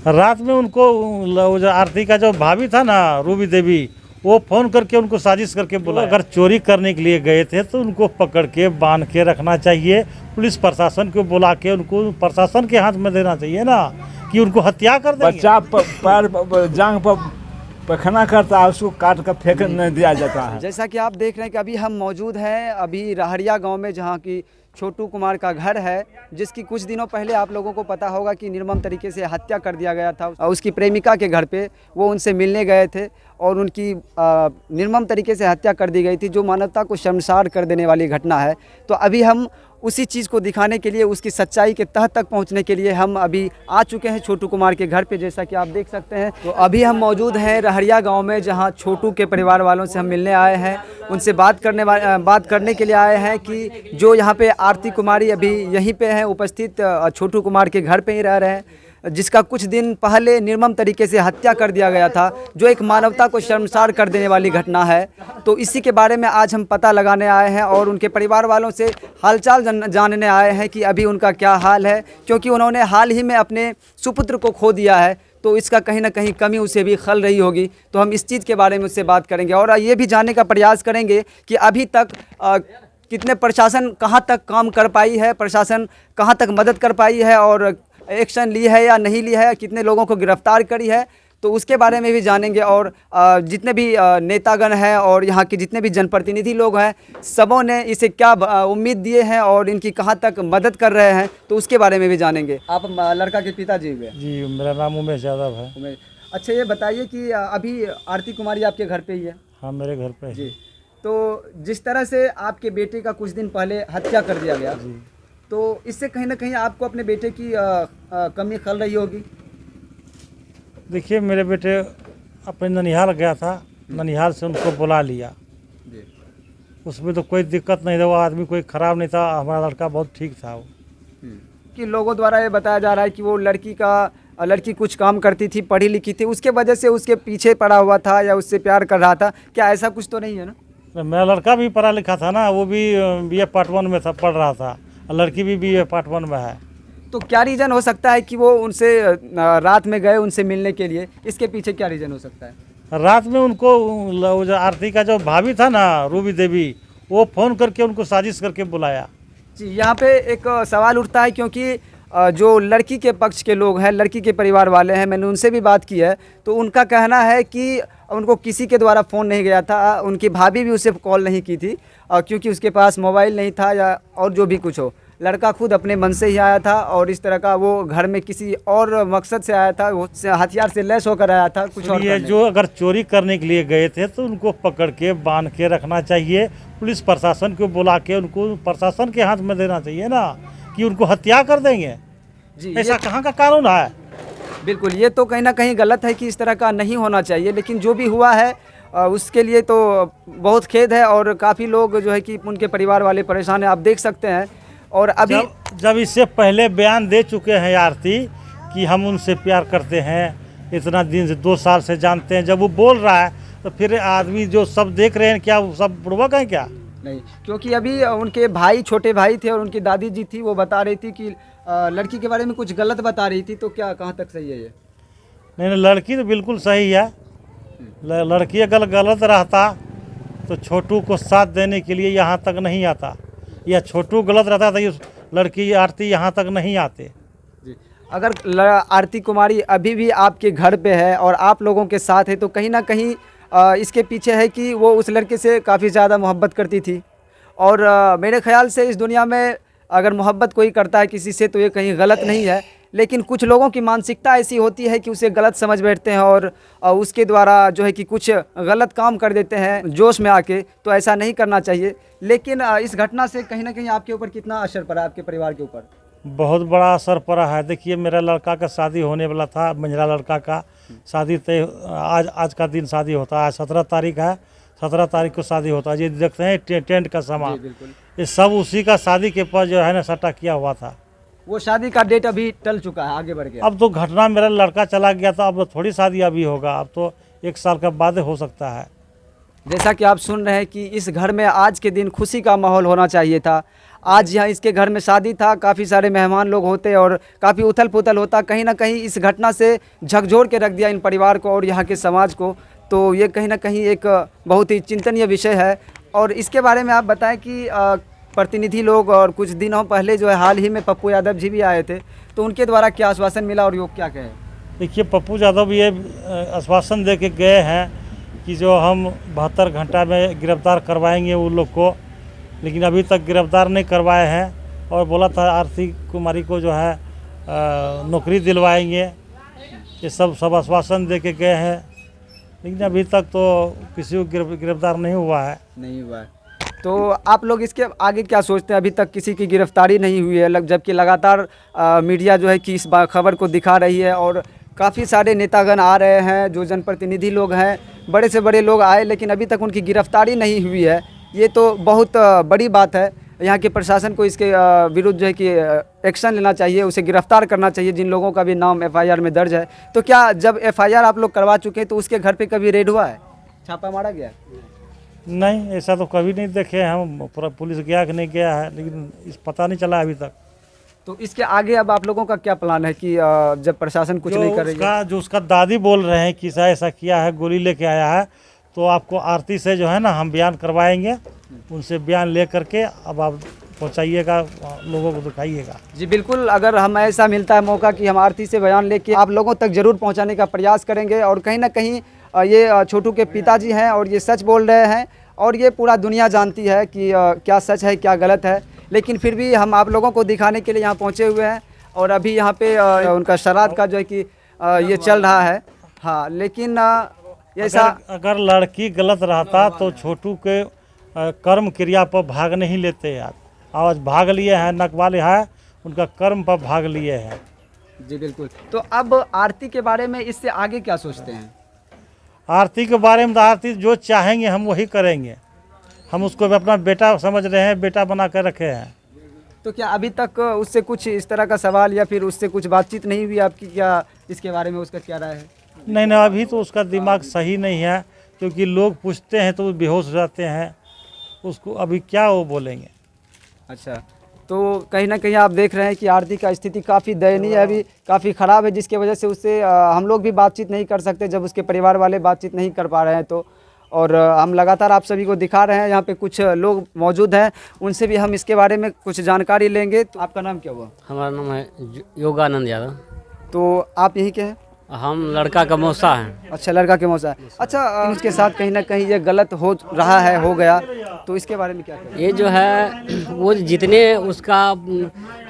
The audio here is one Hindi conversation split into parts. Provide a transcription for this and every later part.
रात में उनको वो जो आरती का जो भाभी था ना, रूबी देवी, वो फ़ोन करके उनको साजिश करके बोला अगर चोरी करने के लिए गए थे तो उनको पकड़ के बांध के रखना चाहिए। पुलिस प्रशासन को बुला के उनको प्रशासन के हाथ में देना चाहिए ना, कि उनको हत्या कर देंगे। बच्चा पैर जांग पर पखना करता है, उसको काट कर फेंक नहीं दिया जाता है। जैसा कि आप देख रहे हैं कि अभी हम मौजूद हैं अभी रहरिया गांव में, जहां की छोटू कुमार का घर है, जिसकी कुछ दिनों पहले आप लोगों को पता होगा कि निर्मम तरीके से हत्या कर दिया गया था। उसकी प्रेमिका के घर पे वो उनसे मिलने गए थे और उनकी निर्मम तरीके से हत्या कर दी गई थी, जो मानवता को शर्मसार कर देने वाली घटना है। तो अभी हम उसी चीज़ को दिखाने के लिए, उसकी सच्चाई के तह तक पहुंचने के लिए हम अभी आ चुके हैं छोटू कुमार के घर पे, जैसा कि आप देख सकते हैं। तो अभी हम मौजूद हैं रहरिया गांव में, जहां छोटू के परिवार वालों से हम मिलने आए हैं, उनसे बात करने के लिए आए हैं कि जो यहाँ पे आरती कुमारी अभी यहीं पे हैं उपस्थित, छोटू कुमार के घर पे ही रह रहे हैं, जिसका कुछ दिन पहले निर्मम तरीके से हत्या कर दिया गया था, जो एक मानवता को शर्मसार कर देने वाली घटना है। तो इसी के बारे में आज हम पता लगाने आए हैं और उनके परिवार वालों से हालचाल जानने आए हैं कि अभी उनका क्या हाल है, क्योंकि उन्होंने हाल ही में अपने सुपुत्र को खो दिया है। तो इसका कहीं ना कहीं कमी उसे भी खल रही होगी। तो हम इस चीज़ के बारे में उससे बात करेंगे और ये भी जानने का प्रयास करेंगे कि अभी तक कितने प्रशासन कहाँ तक काम कर पाई है, प्रशासन कहाँ तक मदद कर पाई है और एक्शन ली है या नहीं ली है, कितने लोगों को गिरफ्तार करी है, तो उसके बारे में भी जानेंगे। और जितने भी नेतागण हैं और यहाँ के जितने भी जनप्रतिनिधि लोग हैं, सबों ने इसे क्या उम्मीद दिए हैं और इनकी कहाँ तक मदद कर रहे हैं, तो उसके बारे में भी जानेंगे। आप लड़का के पिताजी हुए? जी, मेरा नाम उमेश यादव है। अच्छा, ये बताइए कि अभी आरती कुमारी आपके घर पे ही है? हाँ, मेरे घर पे जी। तो जिस तरह से आपके बेटे का कुछ दिन पहले हत्या कर दिया गया, तो इससे कहीं ना कहीं आपको अपने बेटे की कमी खल रही होगी। देखिए, मेरे बेटे अपने ननिहाल गया था, ननिहाल से उनको बुला लिया जी। उसमें तो कोई दिक्कत नहीं था, वो आदमी कोई ख़राब नहीं था, हमारा लड़का बहुत ठीक था। वो कि लोगों द्वारा ये बताया जा रहा है कि वो लड़की कुछ काम करती थी, पढ़ी लिखी थी, उसके वजह से उसके पीछे पड़ा हुआ था या उससे प्यार कर रहा था। क्या ऐसा कुछ तो नहीं है ना? मेरा लड़का भी पढ़ा लिखा था ना, वो भी BA पार्ट 1 में था, पढ़ रहा था, लड़की भी BA पार्ट 1 में है। तो क्या रीज़न हो सकता है कि वो उनसे रात में गए उनसे मिलने के लिए? इसके पीछे क्या रीज़न हो सकता है? रात में उनको वो जो आरती का जो भाभी था ना, रूबी देवी, वो फ़ोन करके उनको साजिश करके बुलाया। जी, यहाँ पे एक सवाल उठता है, क्योंकि जो लड़की के पक्ष के लोग हैं, लड़की के परिवार वाले हैं, मैंने उनसे भी बात की है, तो उनका कहना है कि उनको किसी के द्वारा फ़ोन नहीं गया था, उनकी भाभी भी उसे कॉल नहीं की थी, क्योंकि उसके पास मोबाइल नहीं था या और जो भी कुछ हो। लड़का खुद अपने मन से ही आया था और इस तरह का वो घर में किसी और मकसद से आया था, वो हथियार से लैस होकर आया था, कुछ और ये जो अगर चोरी करने के लिए गए थे तो उनको पकड़ के बांध के रखना चाहिए। पुलिस प्रशासन को बुला के उनको प्रशासन के हाथ में देना चाहिए ना, कि उनको हत्या कर देंगे। जी, ऐसा कहाँ का कानून है? बिल्कुल, ये तो कहीं ना कहीं गलत है कि इस तरह का नहीं होना चाहिए, लेकिन जो भी हुआ है उसके लिए तो बहुत खेद है और काफ़ी लोग जो है कि उनके परिवार वाले परेशान हैं, आप देख सकते हैं। और अभी जब इससे पहले बयान दे चुके हैं आरती कि हम उनसे प्यार करते हैं, इतना दिन से 2 साल से जानते हैं, जब वो बोल रहा है तो फिर आदमी जो सब देख रहे हैं, क्या वो सब बुड़बक हैं क्या? नहीं, क्योंकि अभी उनके भाई, छोटे भाई थे और उनकी दादी जी थी, वो बता रही थी कि लड़की के बारे में कुछ गलत बता रही थी। तो क्या कहाँ तक सही है ये? नहीं, लड़की तो बिल्कुल सही है। लड़की अगर गलत रहता तो छोटू को साथ देने के लिए यहाँ तक नहीं आता, या छोटू गलत रहता तो लड़की आरती यहाँ तक नहीं आते। जी, अगर आरती कुमारी अभी भी आपके घर पे है और आप लोगों के साथ है, तो कहीं ना कहीं इसके पीछे है कि वो उस लड़के से काफ़ी ज़्यादा मोहब्बत करती थी। और मेरे ख्याल से इस दुनिया में अगर मोहब्बत कोई करता है किसी से तो ये कहीं गलत नहीं है, लेकिन कुछ लोगों की मानसिकता ऐसी होती है कि उसे गलत समझ बैठते हैं और उसके द्वारा जो है कि कुछ गलत काम कर देते हैं जोश में आके। तो ऐसा नहीं करना चाहिए। लेकिन इस घटना से कहीं ना कहीं आपके ऊपर कितना असर पड़ा, आपके परिवार के ऊपर? बहुत बड़ा असर पड़ा है। देखिए, मेरा लड़का का शादी होने वाला था, मंझला लड़का का शादी तय, आज का दिन शादी होता है, 17 तारीख है, 17 तारीख को शादी होता है। ये देखते हैं टेंट का सामान, ये सब उसी का शादी के पास जो है ना सट्टा किया हुआ था। वो शादी का डेट अभी टल चुका है, आगे बढ़ गया। अब तो घटना, मेरा लड़का चला गया था, अब थोड़ी शादी अभी होगा, अब तो 1 साल का बाद हो सकता है। जैसा कि आप सुन रहे हैं कि इस घर में आज के दिन खुशी का माहौल होना चाहिए था। आज यहाँ इसके घर में शादी था, काफ़ी सारे मेहमान लोग होते और काफ़ी उथल पुथल होता। कहीं ना कहीं इस घटना से झकझोर के रख दिया इन परिवार को और यहाँ के समाज को। तो ये कहीं ना कहीं एक बहुत ही चिंतनीय विषय है। और इसके बारे में आप बताएं कि प्रतिनिधि लोग और कुछ दिनों पहले जो है हाल ही में पप्पू यादव जी भी आए थे, तो उनके द्वारा क्या आश्वासन मिला और योग क्या कहे? देखिए, पप्पू यादव ये आश्वासन दे के गए हैं कि जो हम 72 घंटा में गिरफ्तार करवाएंगे उन लोग को, लेकिन अभी तक गिरफ्तार नहीं करवाए हैं। और बोला था आरती कुमारी को जो है नौकरी दिलवाएंगे। ये सब आश्वासन दे के गए हैं, लेकिन अभी तक तो किसी को गिरफ्तार नहीं हुआ है। तो आप लोग इसके आगे क्या सोचते हैं? अभी तक किसी की गिरफ्तारी नहीं हुई है, जबकि लगातार मीडिया जो है कि इस खबर को दिखा रही है और काफ़ी सारे नेतागण आ रहे हैं, जो जनप्रतिनिधि लोग हैं, बड़े से बड़े लोग आए, लेकिन अभी तक उनकी गिरफ्तारी नहीं हुई है। ये तो बहुत बड़ी बात है। यहाँ के प्रशासन को इसके विरुद्ध जो है कि एक्शन लेना चाहिए, उसे गिरफ्तार करना चाहिए, जिन लोगों का भी नाम एफआईआर में दर्ज है। तो क्या जब एफआईआर आप लोग करवा चुके हैं तो उसके घर पे कभी रेड हुआ है, छापा मारा गया? नहीं, ऐसा तो कभी नहीं देखे हम। पूरा पुलिस गया कि नहीं गया है, लेकिन इस पता नहीं चला अभी तक। तो इसके आगे अब आप लोगों का क्या प्लान है कि जब प्रशासन कुछ नहीं करेगा? जो उसका दादी बोल रहे हैं कि ऐसा किया है, गोली लेके आया है, तो आपको आरती से जो है ना हम बयान करवाएंगे। उनसे बयान ले करके अब आप पहुंचाइएगा, लोगों को दिखाइएगा। जी बिल्कुल, अगर हम ऐसा मिलता है मौका कि हम आरती से बयान लेके आप लोगों तक ज़रूर पहुंचाने का प्रयास करेंगे। और कहीं ना कहीं ये छोटू के पिताजी हैं और ये सच बोल रहे हैं और ये पूरा दुनिया जानती है कि क्या सच है क्या गलत है। लेकिन फिर भी हम आप लोगों को दिखाने के लिए यहाँ पहुँचे हुए हैं और अभी यहाँ पे उनका श्राद्ध का जो है कि ये चल रहा है। हाँ, लेकिन ऐसा अगर लड़की गलत रहता तो छोटू के कर्म क्रिया पर भाग नहीं लेते यार। आज भाग लिए हैं, नकवाले है उनका कर्म पर भाग लिए हैं। जी बिल्कुल। तो अब आरती के बारे में इससे आगे क्या सोचते हैं? आरती के बारे में तो आरती जो चाहेंगे हम वही करेंगे। हम उसको भी अपना बेटा समझ रहे हैं, बेटा बना कर रखे हैं। तो क्या अभी तक उससे कुछ इस तरह का सवाल या फिर उससे कुछ बातचीत नहीं हुई आपकी? क्या इसके बारे में उसका क्या राय है? नहीं, अभी तो उसका दिमाग सही नहीं है, क्योंकि लोग पूछते हैं तो वो बेहोश हो जाते हैं। उसको अभी क्या वो बोलेंगे। अच्छा, तो कहीं ना कहीं आप देख रहे हैं कि आरती का स्थिति काफ़ी दयनीय है, अभी काफ़ी ख़राब है, जिसकी वजह से उससे हम लोग भी बातचीत नहीं कर सकते जब उसके परिवार वाले बातचीत नहीं कर पा रहे हैं। तो और हम लगातार आप सभी को दिखा रहे हैं, यहाँ पे कुछ लोग मौजूद हैं, उनसे भी हम इसके बारे में कुछ जानकारी लेंगे। तो आपका नाम क्या हुआ? हमारा नाम है योगानंद यादव। तो आप यहीं के हैं? हम लड़का का मौसा हैं। अच्छा, लड़का के मौसा है। अच्छा, उसके साथ कहीं ना कहीं ये गलत हो रहा है, हो गया, तो इसके बारे में क्या कहें? ये जो है वो जितने उसका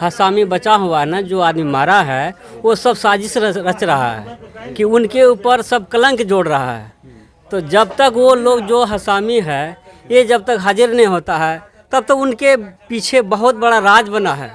हसामी बचा हुआ है ना, जो आदमी मारा है, वो सब साजिश रच रहा है कि उनके ऊपर सब कलंक जोड़ रहा है। तो जब तक वो लोग जो हसामी है ये जब तक हाजिर नहीं होता है तब तक उनके पीछे बहुत बड़ा राज बना है।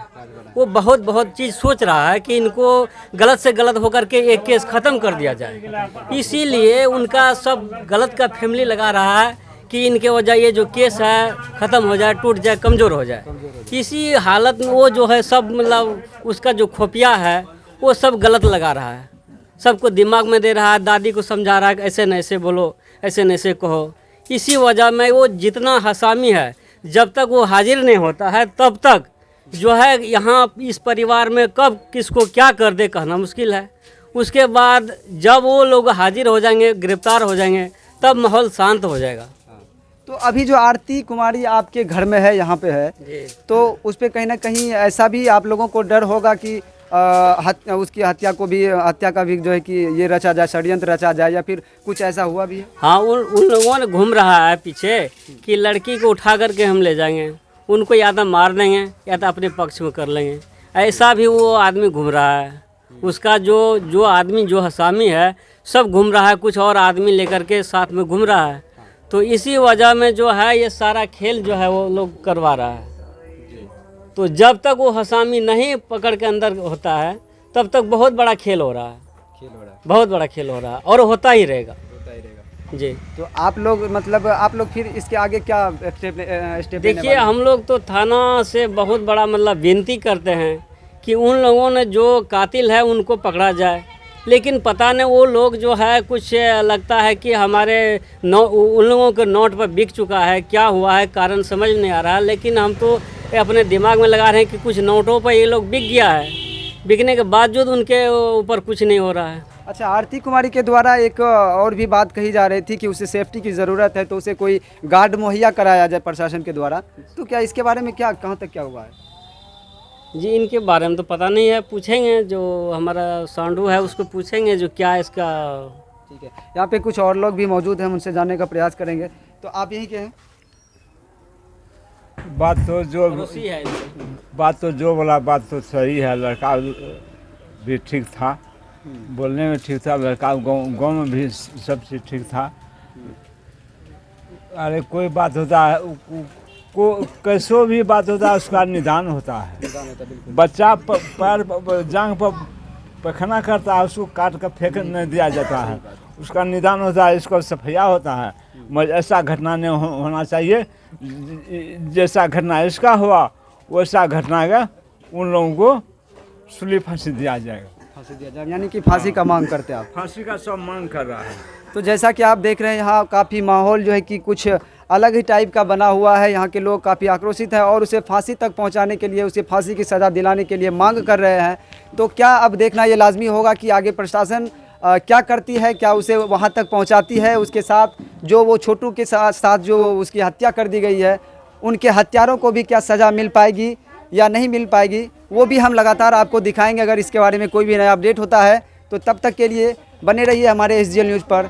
वो बहुत चीज़ सोच रहा है कि इनको गलत से गलत होकर के एक केस ख़त्म कर दिया जाए। इसीलिए उनका सब गलत का फैमिली लगा रहा है कि इनके वजह ये जो केस है ख़त्म हो जाए, टूट जाए, कमज़ोर हो जाए। इसी हालत में वो जो है सब मतलब उसका जो खुफिया है वो सब गलत लगा रहा है, सबको दिमाग में दे रहा है, दादी को समझा रहा है कि ऐसे न ऐसे बोलो, ऐसे न ऐसे कहो। इसी वजह में वो जितना हसामी है जब तक वो हाजिर नहीं होता है तब तक जो है यहाँ इस परिवार में कब किसको क्या कर दे कहना मुश्किल है। उसके बाद जब वो लोग हाजिर हो जाएंगे, गिरफ्तार हो जाएंगे, तब माहौल शांत हो जाएगा। तो अभी जो आरती कुमारी आपके घर में है, यहाँ पे है, तो उस पर कहीं ना कहीं ऐसा भी आप लोगों को डर होगा कि उसकी हत्या का भी जो है कि ये रचा जाए, षड्यंत्र रचा जाए, या फिर कुछ ऐसा हुआ भी है? हाँ, उन लोगों ने घूम रहा है पीछे कि लड़की को उठा करके हम ले जाएंगे, उनको या तो मार देंगे या तो अपने पक्ष में कर लेंगे। ऐसा भी वो आदमी घूम रहा है। उसका जो आदमी जो हसामी है सब घूम रहा है, कुछ और आदमी लेकर के साथ में घूम रहा है। तो इसी वजह में जो है ये सारा खेल जो है वो लोग करवा रहा है। तो जब तक वो हसामी नहीं पकड़ के अंदर होता है तब तक बहुत बड़ा खेल हो रहा है, बहुत बड़ा खेल हो रहा है और होता ही रहेगा जी। तो आप लोग मतलब आप लोग फिर इसके आगे क्या स्टेप देखिए, हम लोग तो थाना से बहुत बड़ा मतलब विनती करते हैं कि उन लोगों ने जो कातिल है उनको पकड़ा जाए। लेकिन पता नहीं वो लोग जो है कुछ लगता है कि हमारे उन लोगों के नोट पर बिक चुका है, क्या हुआ है कारण समझ नहीं आ रहा। लेकिन हम तो ये अपने दिमाग में लगा रहे हैं कि कुछ नोटों पर ये लोग बिक गया है, बिकने के बावजूद उनके ऊपर कुछ नहीं हो रहा है। अच्छा, आरती कुमारी के द्वारा एक और भी बात कही जा रही थी कि उसे सेफ्टी की ज़रूरत है, तो उसे कोई गार्ड मुहैया कराया जाए प्रशासन के द्वारा। तो क्या इसके बारे में क्या कहाँ तक क्या हुआ है? जी इनके बारे में तो पता नहीं है, पूछेंगे जो हमारा सांडू है उसको पूछेंगे जो क्या इसका। ठीक है, यहाँ पे कुछ और लोग भी मौजूद हैं, उनसे जानने का प्रयास करेंगे। तो आप यहीं के हैं? बात तो जो पड़ोसी है इनसे। बात तो जो बोला बात तो सही है। लड़का भी ठीक था, बोलने में ठीक था, लड़का गाँव में भी सब चीज़ ठीक था। अरे कोई बात होता है को कैसो भी बात होता है उसका निदान होता है। बच्चा पैर जांग पर पैखाना करता है, उसको काट कर फेंक नहीं दिया जाता है, उसका निदान होता है, इसको सफाया होता है। ऐसा घटना नहीं होना चाहिए। जैसा घटना इसका हुआ वैसा घटना का उन लोगों को सूली फांसी दिया जाएगा। फांसी दिया जाए, यानी कि फांसी का मांग करते हैं आप? फांसी का सब मांग कर रहा है। तो जैसा कि आप देख रहे हैं यहाँ काफ़ी माहौल जो है कि कुछ अलग ही टाइप का बना हुआ है। यहाँ के लोग काफ़ी आक्रोशित हैं और उसे फांसी तक पहुँचाने के लिए, उसे फांसी की सज़ा दिलाने के लिए मांग कर रहे हैं। तो क्या अब देखना ये लाजमी होगा कि आगे प्रशासन क्या करती है, क्या उसे वहाँ तक पहुँचाती है, उसके साथ जो वो छोटू के साथ जो उसकी हत्या कर दी गई है उनके हत्यारों को भी क्या सज़ा मिल पाएगी या नहीं मिल पाएगी, वो भी हम लगातार आपको दिखाएंगे। अगर इसके बारे में कोई भी नया अपडेट होता है तो तब तक के लिए बने रहिए हमारे SGL न्यूज़ पर।